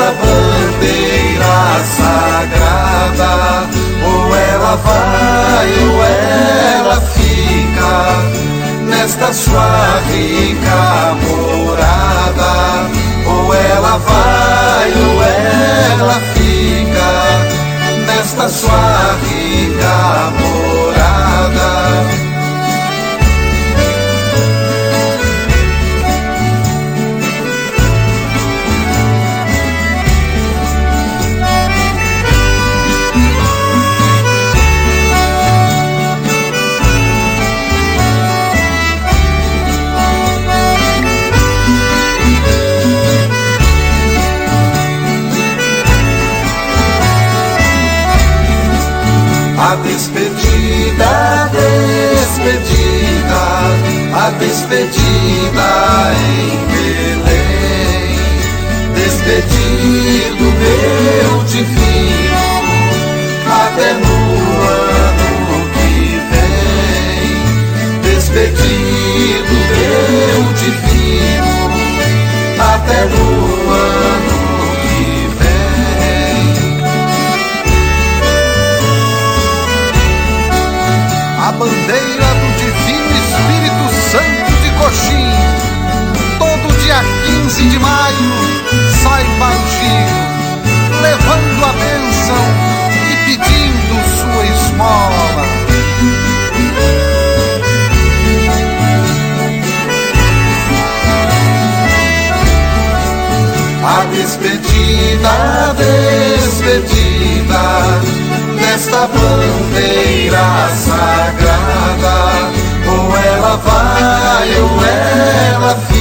nesta bandeira sagrada, ou ela vai ou ela fica nesta sua rica morada, ou ela vai ou ela fica nesta sua rica morada. A despedida, a despedida, a despedida em Belém. Despedido meu divino, até no ano que vem. Despedido meu divino, até no ano que vem. A bandeira do Divino Espírito Santo de Coxim, todo dia 15 de maio, sai para o Giro, levando a bênção e pedindo sua esmola. A despedida, a despedida, nesta bandeira sagrada, ou ela vai ou ela fica